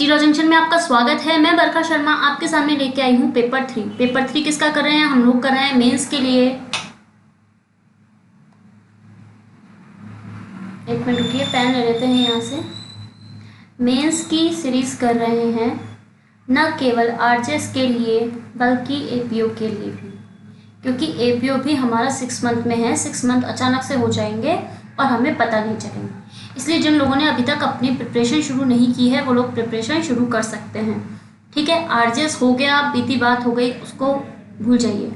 Zero junction में आपका स्वागत है। मैं बरखा शर्मा आपके सामने लेके आई हूँ पेपर 3। पेपर 3 किसका कर रहे हैं? हम लोग कर रहे हैं मेंस के लिए। एक मिनट रुकिए, पेन ले लेते हैं यहाँ से। मेंस की सीरीज कर रहे हैं, न केवल आरजेएस के लिए बल्कि एपीओ के लिए भी, क्योंकि एपीओ भी हमारा 6 मंथ में है। 6 मंथ अचानक से हो जाएंगे और हमें पता नहीं चलेंगे। इसलिए जिन लोगों ने अभी तक अपनी प्रिपरेशन शुरू नहीं की है वो लोग प्रिपरेशन शुरू कर सकते हैं। ठीक है, आरजेएस हो गया, बीती बात हो गई, उसको भूल जाइए।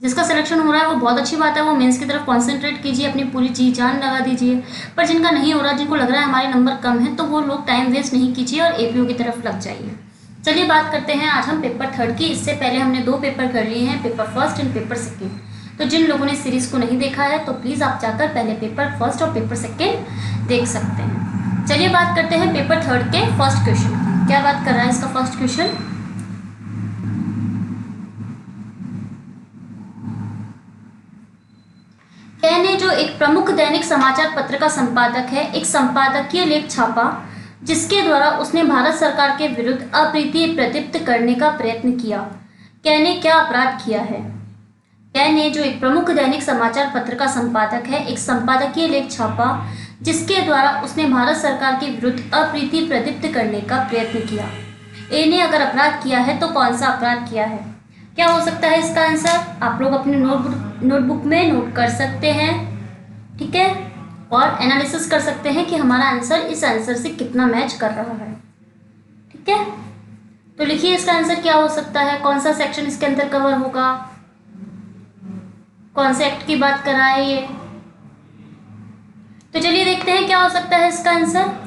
जिसका सिलेक्शन हो रहा है वो बहुत अच्छी बात है, वो मेंस की तरफ कंसंट्रेट कीजिए, अपनी पूरी जी जान लगा दीजिए। पर जिनका नहीं हो रहा, जिनको लग रहा है हमारे नंबर कम है, तो वो लोग टाइम वेस्ट नहीं कीजिए और एपीओ की तरफ लग जाइए। चलिए बात करते हैं आज हम पेपर 3 की। इससे पहले हमने 2 पेपर कर लिए हैं, पेपर 1 एंड पेपर 2। तो जिन लोगों ने सीरीज को नहीं देखा है तो प्लीज़ आप जाकर पहले पेपर 1 और पेपर 2 देख सकते हैं। चलिए बात करते हैं पेपर 3 के फर्स्ट क्वेश्चन की। क्या बात कर रहा है इसका फर्स्ट क्वेश्चन? ने जो एक प्रमुख दैनिक समाचार पत्र का संपादक है, एक संपादकीय लेख छापा जिसके द्वारा उसने भारत सरकार के विरुद्ध अप्रीति प्रदीप्त करने का प्रयत्न किया। ने क्या अपराध किया है? ने जो एक प्रमुख दैनिक समाचार पत्र का संपादक है, एक संपादकीय लेख छापा जिसके द्वारा उसने भारत सरकार के विरुद्ध अप्रीति प्रदीप्त करने का प्रयत्न किया। ए ने अगर अपराध किया है तो कौन सा अपराध किया है? क्या हो सकता है इसका आंसर? आप लोग अपने नोटबुक में नोट कर सकते हैं, ठीक है, और एनालिसिस कर सकते हैं कि हमारा आंसर इस आंसर से कितना मैच कर रहा है। ठीक है, तो लिखिए इसका आंसर क्या हो सकता है, कौन सा सेक्शन इसके अंदर कवर होगा, कौन से एक्ट की बात कर रहा है ये। तो चलिए देखते हैं क्या हो सकता है इसका आंसर।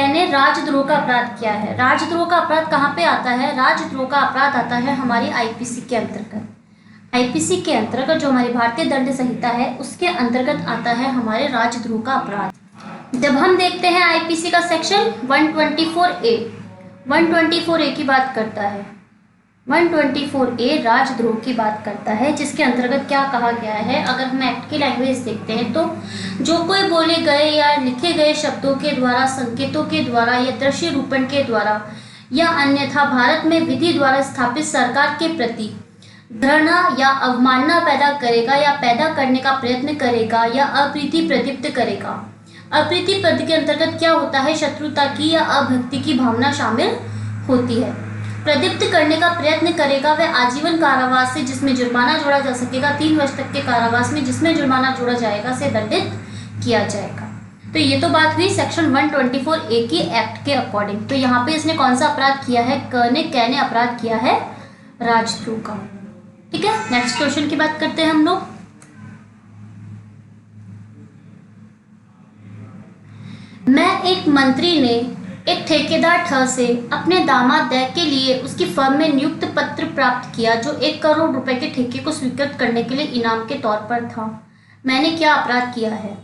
ने राजद्रोह का अपराध किया है। राजद्रोह का अपराध कहाँ पे आता है? राजद्रोह का अपराध आता है हमारी आईपीसी के अंतर्गत। आईपीसी के अंतर्गत जो हमारी भारतीय दंड संहिता है उसके अंतर्गत आता है हमारे राजद्रोह का अपराध। जब हम देखते हैं आईपीसी का सेक्शन 124A, 124A की बात करता है। 124A राजद्रोह की बात करता है, जिसके अंतर्गत क्या कहा गया है। अगर हम एक्ट की लैंग्वेज देखते हैं तो जो कोई बोले गए या लिखे गए शब्दों के द्वारा, संकेतों के द्वारा या दृश्य रूपण के द्वारा या अन्यथा भारत में विधि द्वारा स्थापित सरकार के प्रति घृणा या अवमानना पैदा करेगा या पैदा करने का प्रयत्न करेगा या अप्रीति प्रदीप्त करेगा। अप्रीति पद के अंतर्गत क्या होता है? शत्रुता की या अभक्ति की भावना शामिल होती है। प्रदीप्त करने का प्रयत्न करेगा वह आजीवन कारावास से जिसमें जुर्माना जोड़ा जा सकेगा 3 वर्ष तक के कारावास में जिसमें जुर्माना जोड़ा जाएगा से दंडित किया जाएगा। तो ये तो बात हुई सेक्शन 124A की एक्ट के अकॉर्डिंग। तो यहाँ पे इसने कौन सा अपराध किया है? ने अपराध किया है राजद्रोह का। ठीक है, नेक्स्ट क्वेश्चन की बात करते हैं हम लोग। मैं एक मंत्री ने एक ठेकेदार ठ से अपने दामाद दै के लिए उसकी फर्म में नियुक्त पत्र प्राप्त किया जो 1 करोड़ रुपए के ठेके को स्वीकृत करने के लिए इनाम के तौर पर था। मैंने क्या अपराध किया है?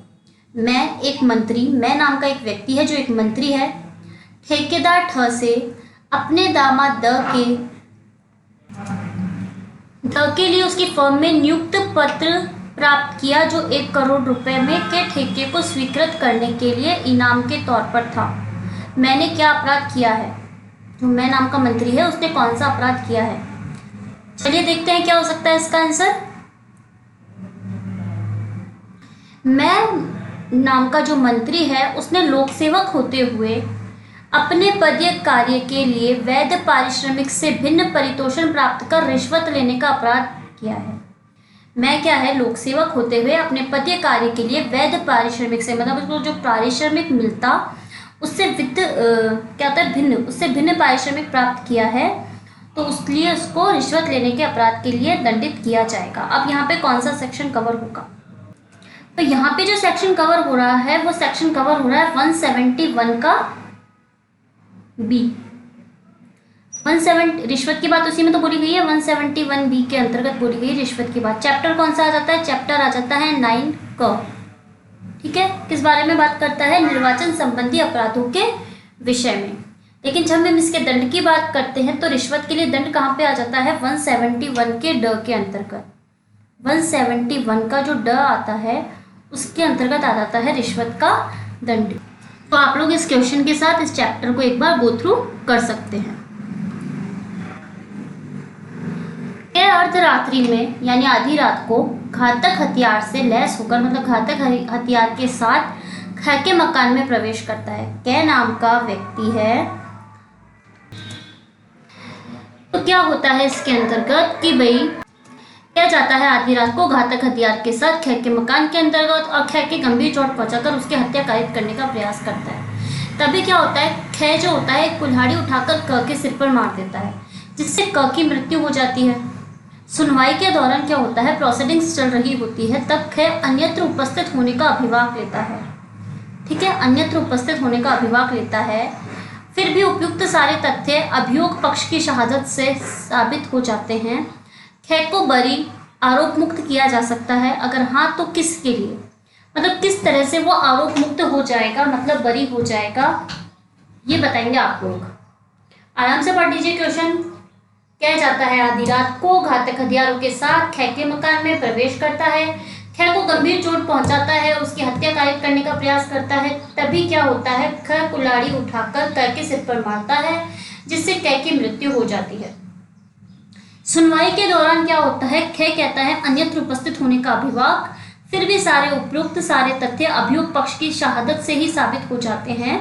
मैं एक मंत्री, मैं नाम का एक व्यक्ति है जो एक मंत्री है, ठेकेदार ठ से अपने दामाद द के लिए उसकी फर्म में नियुक्त पत्र प्राप्त किया जो 1 करोड़ रुपए में के ठेके को स्वीकृत करने के लिए इनाम के तौर पर था। मैंने क्या अपराध किया है? जो मैं नाम का मंत्री है उसने कौन सा अपराध किया है? चलिए देखते हैं क्या हो सकता है इसका आंसर। मैं नाम का जो मंत्री है उसने लोक सेवक होते हुए अपने पदीय कार्य के लिए वैध पारिश्रमिक से भिन्न परितोषण प्राप्त कर रिश्वत लेने का अपराध किया है। मैं क्या है? लोक सेवक होते हुए अपने पदीय कार्य के लिए वैध पारिश्रमिक से, मतलब उसको जो पारिश्रमिक मिलता उससे क्या होता है? भिन्न, उससे भिन्न पारिश्रमिक प्राप्त किया है, तो उसलिए उसको रिश्वत लेने के अपराध के लिए दंडित किया जाएगा। अब यहाँ पे कौन सा सेक्शन कवर होगा? तो यहाँ पे जो सेक्शन कवर हो रहा है वो सेक्शन कवर हो रहा है 171 का बी। 170 रिश्वत की बात उसी में तो बोली गई है, 171B के अंतर्गत बोली गई रिश्वत की बात। चैप्टर कौन सा आ जाता है? चैप्टर आ जाता है 9 क। ठीक है, किस बारे में बात करता है? निर्वाचन संबंधी अपराधों के विषय में। लेकिन जब हम इसके दंड की बात करते हैं तो रिश्वत के लिए दंड कहाँ पे आ जाता है? 171 के ड के अंतर्गत। 171 का जो ड आता है उसके अंतर्गत आ जाता है रिश्वत का दंड। तो आप लोग इस क्वेश्चन के साथ इस चैप्टर को एक बार गो थ्रू कर सकते हैं। अर्धरात्रि में यानी आधी रात को घातक हथियार से लैस होकर, मतलब घातक हथियार के साथ ख के मकान में प्रवेश करता है। कै नाम का व्यक्ति है। तो क्या होता है इसके अंतर्गत कि भाई क्या जाता है आधी रात को घातक हथियार के साथ ख के मकान के अंतर्गत और ख के गंभीर चोट पहुंचाकर उसकी हत्या कायद करने का प्रयास करता है। तभी क्या होता है, ख जो होता है कुल्हाड़ी उठाकर क के सिर पर मार देता है, जिससे क की मृत्यु हो जाती है। सुनवाई के दौरान क्या होता है, प्रोसीडिंग्स चल रही होती है, तब ख अन्यत्र उपस्थित होने का अभिभाग लेता है। ठीक है, अन्यत्र उपस्थित होने का अभिभाग लेता है। फिर भी उपयुक्त सारे तथ्य अभियोग पक्ष की शहादत से साबित हो जाते हैं। ख को बरी आरोप मुक्त किया जा सकता है, अगर हाँ तो किसके लिए, मतलब किस तरह से वो आरोप मुक्त हो जाएगा, मतलब बरी हो जाएगा, ये बताएंगे आप लोग। आराम से पढ़ लीजिए क्वेश्चन। क्या जाता है आधी रात को घातक हथियारों के साथ ख के मकान में प्रवेश करता है, ख को गंभीर चोट पहुंचाता है, उसकी हत्या कायद करने का प्रयास करता है। तभी क्या होता है, ख कुल्हाड़ी उठाकर क के सिर पर मारता है, जिससे क की मृत्यु हो जाती है। सुनवाई के दौरान क्या होता है, ख कहता है अन्यत्र उपस्थित होने का अभिभाग। फिर भी सारे उपरोक्त सारे तथ्य अभियोग पक्ष की शहादत से ही साबित हो जाते हैं।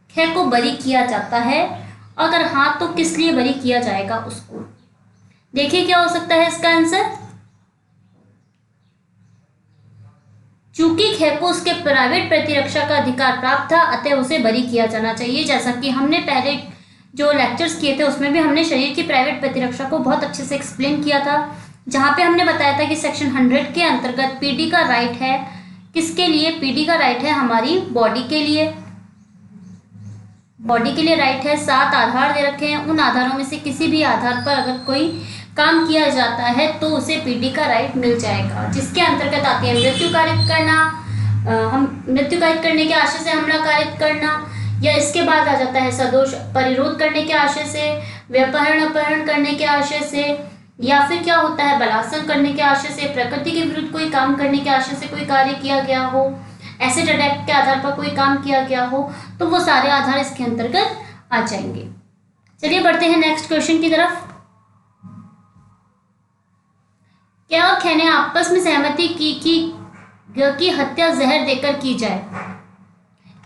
ख को बरी किया जाता है, अगर हाँ तो किस लिए बरी किया जाएगा उसको। देखिए क्या हो सकता है इसका आंसर। चूंकि ख को उसके प्राइवेट प्रतिरक्षा का अधिकार प्राप्त था, अतः उसे बरी किया जाना चाहिए। जैसा कि हमने पहले जो लेक्चर्स किए थे उसमें भी हमने शरीर की प्राइवेट प्रतिरक्षा को बहुत अच्छे से एक्सप्लेन किया था, जहाँ पे हमने बताया था कि सेक्शन 100 के अंतर्गत पीडी का राइट है। किसके लिए पीडी का राइट है, हमारी बॉडी के लिए। बॉडी के लिए राइट है। 7 आधार दे रखे हैं, उन आधारों में से किसी भी आधार पर अगर कोई काम किया जाता है तो उसे पीडी का राइट मिल जाएगा, जिसके अंतर्गत आती है मृत्यु कारित करना, हम मृत्यु कारित करने के आशय से हमला कारित करना, या इसके बाद आ जाता है सदोष परिरोध करने के आशय से, व्यपहरण अपहरण करने के आशय से, या फिर क्या होता है बलात्कार करने के आशय से, प्रकृति के विरुद्ध कोई काम करने के आशय से कोई कार्य किया गया हो, एसिड अटैक के आधार पर कोई काम किया गया हो, तो वो सारे आधार इसके अंतर्गत आ जाएंगे। चलिए बढ़ते हैं नेक्स्ट क्वेश्चन की तरफ। क्या और ख ने आपस में सहमति की कि ग की हत्या जहर देकर की जाए।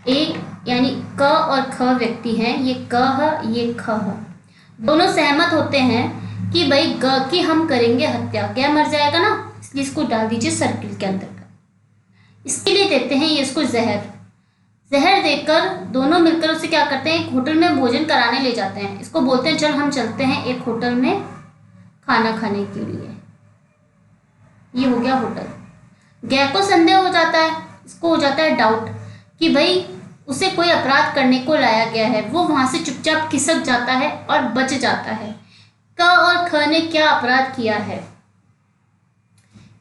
एक यानी क और ख व्यक्ति हैं, ये क है ये ख है, दोनों सहमत होते हैं कि भाई ग की हम करेंगे हत्या। क्या मर जाएगा ना, इसलिए इसको डाल दीजिए सर्किल के अंतर्गत। इसके लिए देते हैं ये इसको जहर। जहर देकर दोनों मिलकर उसे क्या करते हैं, एक होटल में भोजन कराने ले जाते हैं। इसको बोलते हैं चल हम चलते हैं एक होटल में खाना खाने के लिए। ये हो गया होटल। गै को संदेह हो जाता है, इसको हो जाता है डाउट कि भाई उसे कोई अपराध करने को लाया गया है। वो वहां से चुपचाप खिसक जाता है और बच जाता है। क और ख ने क्या अपराध किया है,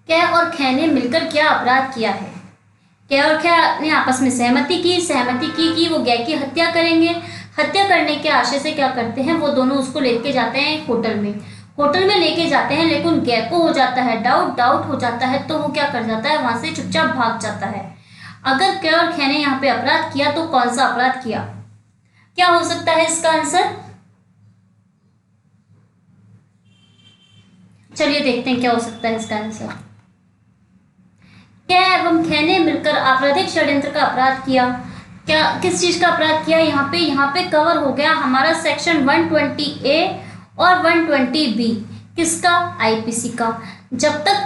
क और ख ने मिलकर क्या अपराध किया है। क और ख ने आपस में सहमति की कि वो गै की हत्या करेंगे। हत्या करने के आशय से क्या करते हैं, वो दोनों उसको लेके जाते हैं होटल में। होटल में लेके जाते हैं, लेकिन गै को हो जाता है डाउट हो जाता है, तो वो क्या कर जाता है, वहां से चुपचाप भाग जाता है। अगर क और ख ने यहाँ पे अपराध किया तो कौन सा अपराध किया, क्या हो सकता है इसका आंसर। चलिए देखते हैं क्या हो सकता है इसका आंसर। क एवं ख ने मिलकर आपराधिक षड्यंत्र का अपराध किया। क्या किस चीज का अपराध किया, यहाँ पे कवर हो गया हमारा सेक्शन 120A और 120B। किसका, आईपीसी का। जब तक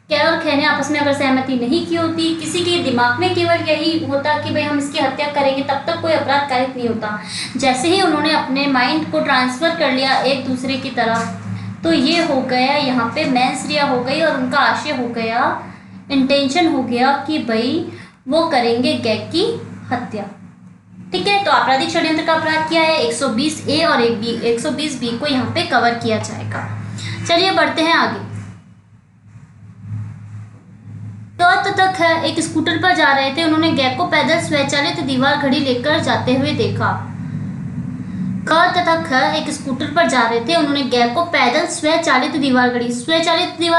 क और ख ने आपस में अगर सहमति नहीं की होती, किसी के दिमाग में केवल यही होता कि भाई हम इसकी हत्या करेंगे, तब तक कोई अपराध कारित नहीं होता। जैसे ही उन्होंने अपने माइंड को ट्रांसफर कर लिया एक दूसरे की तरफ, तो ये हो गया यहाँ पे मेंस रिया हो गई और उनका आशय हो गया, इंटेंशन हो गया कि भाई वो करेंगे गै की हत्या। ठीक है, तो आपराधिक षड्यंत्र का अपराध किया है 120A और 120B को यहाँ पे कवर किया जाएगा। चलिए बढ़ते हैं आगे। तथा ख एक स्कूटर पर जा रहे थे, उन्होंने गै को पैदल स्वचालित दीवार घड़ी लेकर जाते हुए देखा। क तथा ख एक स्कूटर पर जा रहे थे, उन्होंने गै को पैदल स्वचालित दीवार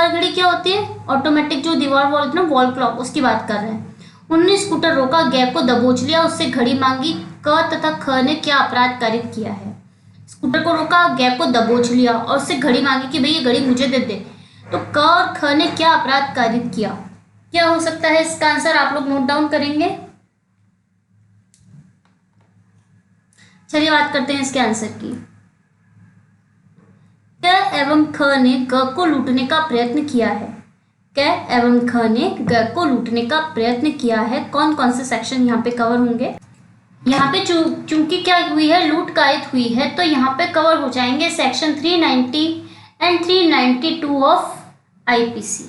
घड़ी क्या होती है, ऑटोमेटिक जो दीवार वॉल ना वॉल क्लॉक, उसकी बात कर रहे हैं। उन्होंने स्कूटर रोका, ग को दबोच लिया, उससे घड़ी मांगी। क तथा ख ने क्या अपराध कारित किया है? स्कूटर को रोका, ग को दबोच लिया और उससे घड़ी मांगी कि भाई ये घड़ी मुझे दे दे। तो क और ख ने क्या अपराध कारित किया? क्या हो सकता है इसका आंसर? आप लोग नोट डाउन करेंगे। चलिए बात करते हैं इसके आंसर की। क एवं ख ने ग को लूटने का प्रयत्न किया है। क एवं ख ने ग को लूटने का प्रयत्न किया है। कौन कौन से सेक्शन यहाँ पे कवर होंगे? यहाँ पे चूंकि क्या हुई है, लूट कारित हुई है, तो यहाँ पे कवर हो जाएंगे सेक्शन 390 एंड 392 ऑफ आईपीसी।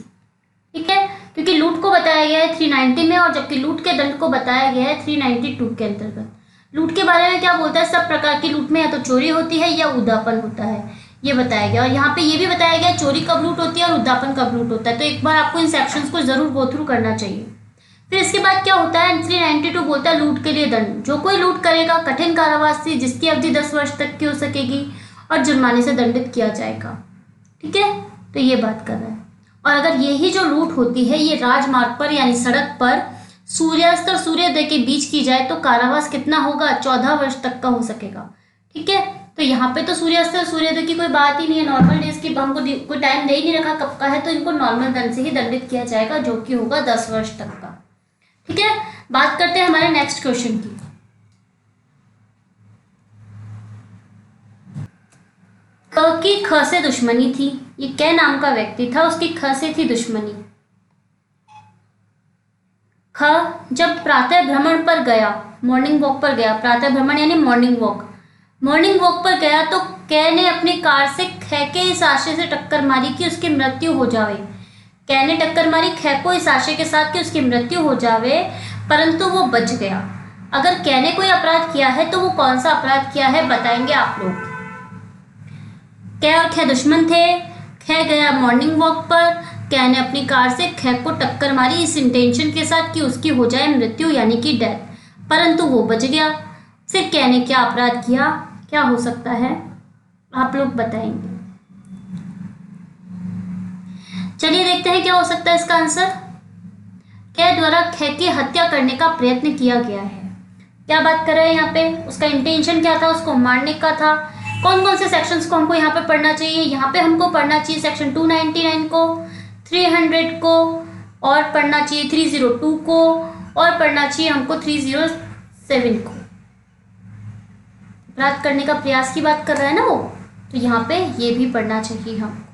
ठीक है, क्योंकि लूट को बताया गया है 390 में और जबकि लूट के दंड को बताया गया है 392 के अंतर्गत। लूट के बारे में क्या बोलता है? सब प्रकार की लूट में या तो चोरी होती है या उदापन होता है, ये बताया गया। और यहाँ पे ये भी बताया गया चोरी कब लूट होती है और उद्यापन कब लूट होता है। तो एक बार आपको इन सेक्शंस को जरूर गो थ्रू करना चाहिए। फिर इसके बाद क्या होता है, 392 बोलता है लूट के लिए दंड। जो कोई लूट करेगा कठिन कारावास से जिसकी अवधि 10 वर्ष तक की हो सकेगी और जुर्माने से दंडित किया जाएगा। ठीक है, तो ये बात कर रहा है। और अगर यही जो लूट होती है ये राजमार्ग पर यानी सड़क पर सूर्यास्त और सूर्योदय के बीच की जाए तो कारावास कितना होगा? 14 वर्ष तक का हो सकेगा। ठीक है, तो यहाँ पे तो सूर्यास्त और सूर्योदय की कोई बात ही नहीं है। नॉर्मल डेज की हमको कोई टाइम दे ही नहीं रखा कब का है, तो इनको नॉर्मल दंड से ही दंडित किया जाएगा जो कि होगा 10 वर्ष तक का। ठीक है, बात करते हैं हमारे नेक्स्ट क्वेश्चन की। क की ख से दुश्मनी थी। ये कै नाम का व्यक्ति था, उसकी ख से थी दुश्मनी। ख जब प्रातः भ्रमण पर गया, मॉर्निंग वॉक पर गया, प्रातः भ्रमण यानी मॉर्निंग वॉक, मॉर्निंग वॉक पर गया तो कै ने अपनी कार से ख के इस आशय से टक्कर मारी कि उसकी मृत्यु हो जावे। कै ने टक्कर मारी ख को इस आशय के साथ कि उसकी मृत्यु हो जावे, परंतु वो बच गया। अगर कै ने कोई अपराध किया है तो वो कौन सा अपराध किया है बताएंगे आप लोग। कै और ख दुश्मन थे। ख गया मॉर्निंग वॉक पर, कै ने अपनी कार से ख को टक्कर मारी इस इंटेंशन के साथ कि उसकी हो जाए मृत्यु यानी कि डेथ, परंतु वो बच गया। फिर कै ने क्या अपराध किया? क्या हो सकता है आप लोग बताएंगे। चलिए देखते हैं क्या हो सकता है इसका आंसर। कै द्वारा ख की हत्या करने का प्रयत्न किया गया है। क्या बात कर रहे हैं यहाँ पे? उसका इंटेंशन क्या था? उसको मारने का था। कौन कौन से सेक्शंस को हमको यहाँ पे पढ़ना चाहिए? यहाँ पे हमको पढ़ना चाहिए सेक्शन 299 को, 300 को, और पढ़ना चाहिए 302 को, और पढ़ना चाहिए हमको 307 को। अपराध करने का प्रयास की बात कर रहा है ना वो, तो यहाँ पे ये भी पढ़ना चाहिए हम।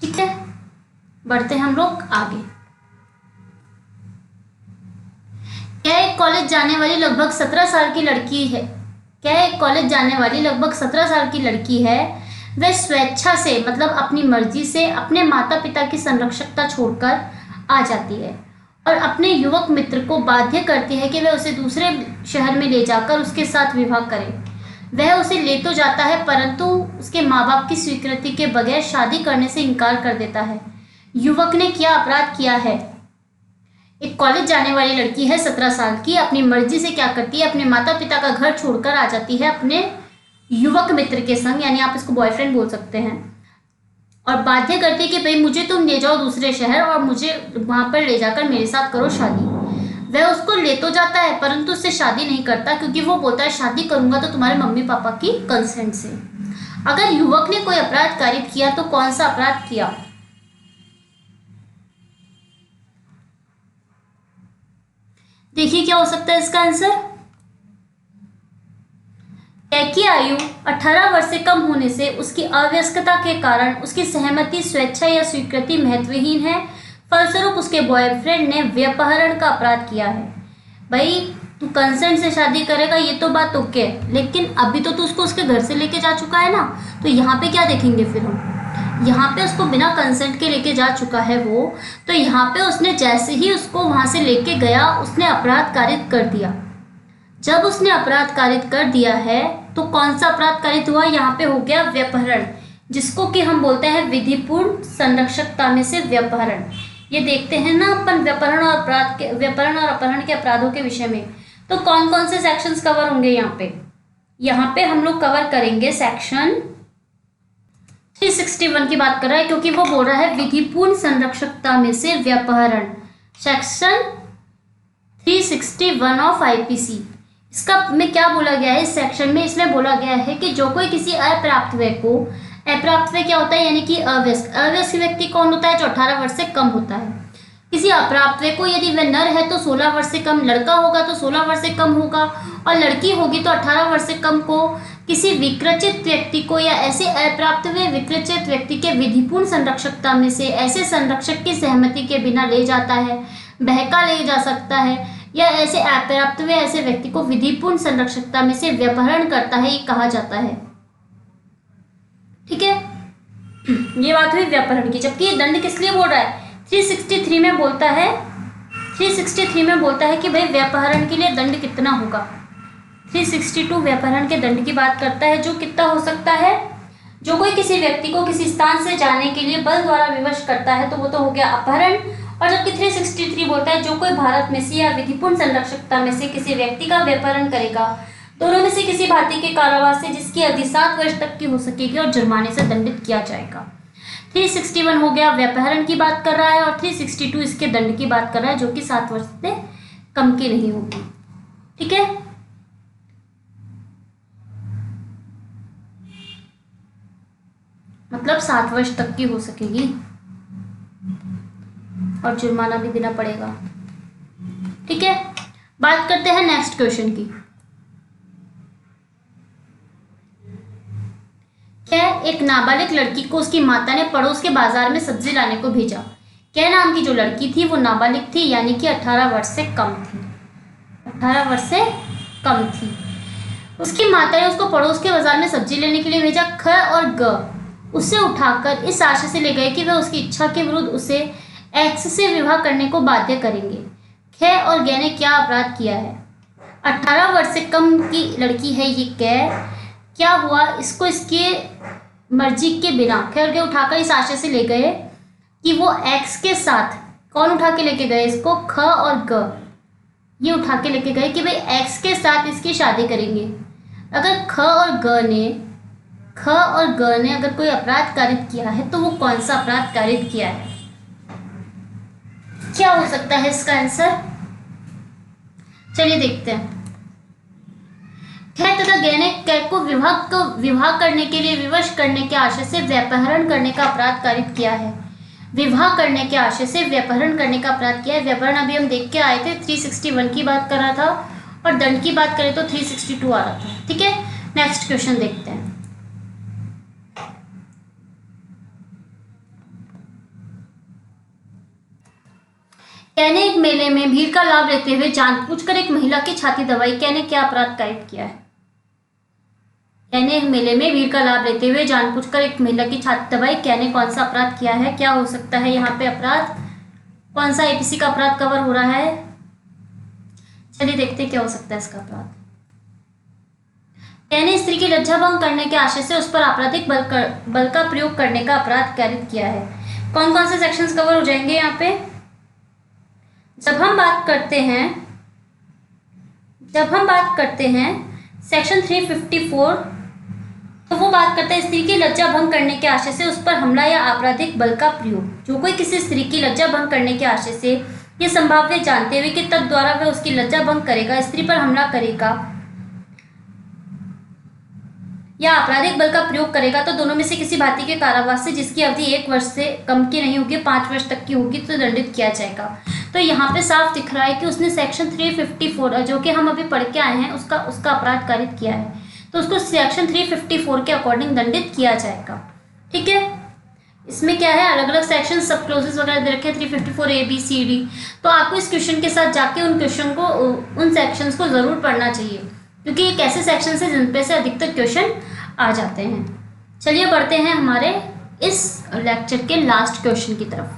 ठीक है, बढ़ते हैं हम लोग आगे। क्या एक कॉलेज जाने वाली लगभग 17 साल की लड़की है? क्या एक कॉलेज जाने वाली लगभग 17 साल की लड़की है? वह स्वेच्छा से मतलब अपनी मर्जी से अपने माता पिता की संरक्षकता छोड़कर आ जाती है और अपने युवक मित्र को बाध्य करती है कि वह उसे दूसरे शहर में ले जाकर उसके साथ विवाह करे। वह उसे ले तो जाता है परंतु उसके माँ बाप की स्वीकृति के बगैर शादी करने से इनकार कर देता है। युवक ने क्या अपराध किया है? एक कॉलेज जाने वाली लड़की है 17 साल की, अपनी मर्जी से क्या करती है? अपने माता पिता का घर छोड़कर आ जाती है अपने युवक मित्र के संग, यानी आप इसको बॉयफ्रेंड बोल सकते हैं, और बाध्य करती है कि भाई मुझे तुम ले जाओ दूसरे शहर और मुझे वहां पर ले जाकर मेरे साथ करो शादी। वह उसको ले तो जाता है परंतु उससे शादी नहीं करता क्योंकि वो बोलता है शादी करूंगा तो तुम्हारे मम्मी पापा की कंसेंट से। अगर युवक ने कोई अपराध कारित किया तो कौन सा अपराध किया? देखिए क्या हो सकता है इसका आंसर। कै की आयु 18 वर्ष से कम होने से उसकी अवयस्कता के कारण उसकी सहमति, स्वेच्छा या स्वीकृति महत्वहीन है। फलस्वरूप उसके बॉयफ्रेंड ने व्यपहरण का अपराध किया है। भाई तू कंसेंट से शादी करेगा ये तो बात ओके है, लेकिन अभी तो तू उसको उसके घर से लेके जा चुका है ना, तो यहाँ पे क्या देखेंगे फिर हम? यहाँ पे उसको बिना कंसेंट के लेके जा चुका है वो, तो यहाँ पे उसने जैसे ही उसको वहां से लेके गया उसने अपराध कारित कर दिया। जब उसने अपराध कारित कर दिया है तो कौन सा अपराध कारित हुआ? यहाँ पे हो गया व्यपहरण, जिसको कि हम बोलते हैं विधिपूर्ण संरक्षकता में से व्यपहरण। ये देखते हैं ना अपन व्यपहरण और अपहरण के अपराधों के विषय में, तो कौन कौन से सेक्शंस कवर होंगे यहाँ पे? यहाँ पे हम लोग कवर करेंगे सेक्शन 361 की बात कर रहा है क्योंकि वो बोल रहा है विधिपूर्ण संरक्षकता में से व्यपहरण। Section 361 of IPC. इसका में क्या बोला गया है इस सेक्शन में? इसमें बोला गया है कि जो कोई किसी अप्राप्त व्यय को, अप्राप्त व्यय क्या होता है यानी कि अवयस्क व्यक्ति कौन होता है? जो 18 वर्ष से कम होता है। किसी अप्राप्त व्यय को यदि वह नर है तो 16 वर्ष से कम, लड़का होगा तो 16 वर्ष से कम होगा, और लड़की होगी तो 18 वर्ष से कम को किसी विकृचित व्यक्ति को या ऐसे अप्राप्त व्यय विकृचित व्यक्ति के विधिपूर्ण संरक्षकता में से ऐसे संरक्षक की सहमति के बिना ले जाता है, बहका ले जा सकता है, या ऐसे अप्राप्त व्यय ऐसे व्यक्ति को विधिपूर्ण संरक्षकता में से व्यपहरण करता है, ये कहा जाता है। ठीक है, ये बात हुई व्यपहरण की। जबकि ये दंड किस लिए बोल रहा है? 363 में बोलता है, 363 में बोलता है कि भाई व्यपहरण के लिए दंड कितना होगा। 362 व्यपहरण के दंड की बात करता है, जो कितना हो सकता है? जो कोई किसी व्यक्ति को किसी स्थान से जाने के लिए बल द्वारा विवश करता है तो वो तो हो गया अपहरण। और जबकि 363 बोलता है जो कोई भारत में से या विधिपूर्ण संरक्षकता में से किसी व्यक्ति का व्यपहरण करेगा, दोनों में से किसी भांति के कारावास से जिसकी अवधि 7 वर्ष तक की हो सकेगी और जुर्माने से दंडित किया जाएगा। 361 हो गया व्यपहरण की बात कर रहा है, और 362 इसके दंड की बात कर रहा है, जो कि 7 वर्ष से कम की नहीं होगी। ठीक है, मतलब 7 वर्ष तक की हो सकेगी और जुर्माना भी देना पड़ेगा। ठीक है, बात करते हैं नेक्स्ट क्वेश्चन की। क्या एक नाबालिग लड़की को उसकी माता ने पड़ोस के बाजार में सब्जी लाने को भेजा। क्या नाम की जो लड़की थी वो नाबालिग थी, यानी कि 18 वर्ष से कम थी, 18 वर्ष से कम थी। उसकी माता ने उसको पड़ोस के बाजार में सब्जी लेने के लिए भेजा। ख और ग उसे उठाकर इस आशा से ले गए कि वह उसकी इच्छा के विरुद्ध उसे एक्स से विवाह करने को बाध्य करेंगे। ख और ग ने क्या अपराध किया है? 18 वर्ष से कम की लड़की है ये क। क्या हुआ? इसको इसके मर्जी के बिना ख और ग उठाकर इस आशा से ले गए कि वो एक्स के साथ, कौन उठा के लेके गए इसको? ख और ग ये उठा के लेके गए कि भाई एक्स के साथ इसकी शादी करेंगे। अगर ख और ग ने अगर कोई अपराध कारित किया है तो वो कौन सा अपराध कारित किया है? क्या हो सकता है इसका आंसर? चलिए देखते हैं। ख तथा ग ने क को विवाह करने के लिए विवश करने के आशय से व्यपहरण करने का अपराध कारित किया है। विवाह करने के आशय से व्यपहरण करने का अपराध किया है। व्यपहरण अभी हम देख के आए थे, 361 की बात कर रहा था, और दंड की बात करें तो 362 आ रहा था। ठीक है, नेक्स्ट क्वेश्चन देखते हैं। कैने एक मेले में भीड़ का लाभ लेते हुए जानबूझकर एक महिला की छाती दबाई। कैने क्या अपराध कारित किया है? कैने एक मेले में भीड़ का लाभ लेते हुए जानबूझकर एक महिला की छाती दबाई। कैने कौन सा अपराध किया है? क्या हो सकता है यहाँ पे अपराध? कौन सा आईपीसी का अपराध कवर हो रहा है? चलिए देखते हैं क्या हो सकता है इसका अपराध। कैने स्त्री की लज्जा भंग करने के आशय से उस पर आपराधिक बल का प्रयोग करने का अपराध कारित किया है। कौन कौन से सेक्शंस कवर हो जाएंगे यहाँ पे? जब हम बात करते हैं सेक्शन 354, तो वो बात करता है स्त्री की लज्जा भंग करने के आशय से उस पर हमला या आपराधिक बल का प्रयोग। जो कोई किसी स्त्री की लज्जा भंग करने के आशय से ये संभाव्य जानते हुए कि तब द्वारा वह उसकी लज्जा भंग करेगा, स्त्री पर हमला करेगा या आपराधिक बल का प्रयोग करेगा, तो दोनों में से किसी भांति के कारावास से जिसकी अवधि 1 वर्ष से कम की नहीं होगी, 5 वर्ष तक की होगी, तो दंडित किया जाएगा। तो यहाँ पे साफ दिख रहा है कि उसने सेक्शन 354 जो कि हम अभी पढ़ के आए हैं उसका उसका कारित किया है, तो उसको सेक्शन 354 के अकॉर्डिंग दंडित किया जाएगा। ठीक है, इसमें क्या है, अलग अलग सेक्शन सब क्लोजेस वगैरह दे रखे हैं 354 A B C D। तो आपको इस क्वेश्चन के साथ जाके उन सेक्शंस को जरूर पढ़ना चाहिए, क्योंकि एक ऐसे सेक्शन है जिन पे से अधिकतर क्वेश्चन आ जाते हैं। चलिए बढ़ते हैं हमारे इस लेक्चर के लास्ट क्वेश्चन की तरफ।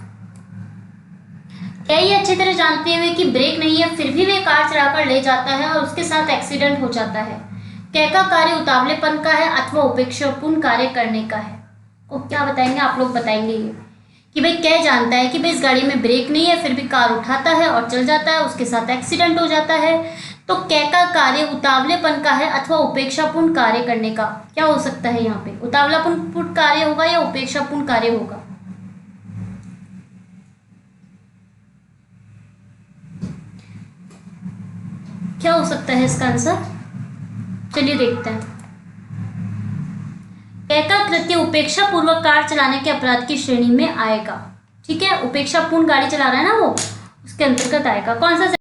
क्या ये अच्छी तरह जानते हुए कि ब्रेक नहीं है फिर भी वे कार चलाकर ले जाता है और उसके साथ एक्सीडेंट हो जाता है? क्या का कार्य उतावलेपन का है अथवा उपेक्षापूर्ण कार्य करने का है? को क्या बताएंगे आप लोग? बताएंगे ये कि भाई क्या जानता है कि भाई इस गाड़ी में ब्रेक नहीं है फिर भी कार उठाता है और चल जाता है, उसके साथ एक्सीडेंट हो जाता है। तो क्या का कार्य उतावलेपन का है अथवा उपेक्षापूर्ण कार्य करने का? क्या हो सकता है यहाँ पे? उतावलापूर्ण कार्य होगा या उपेक्षापूर्ण कार्य होगा? क्या हो सकता है इसका आंसर? चलिए देखते हैं। का कृत्य उपेक्षा पूर्वक कार चलाने के अपराध की श्रेणी में आएगा। ठीक है, उपेक्षा पूर्ण गाड़ी चला रहा है ना वो, उसके अंतर्गत आएगा। कौन सा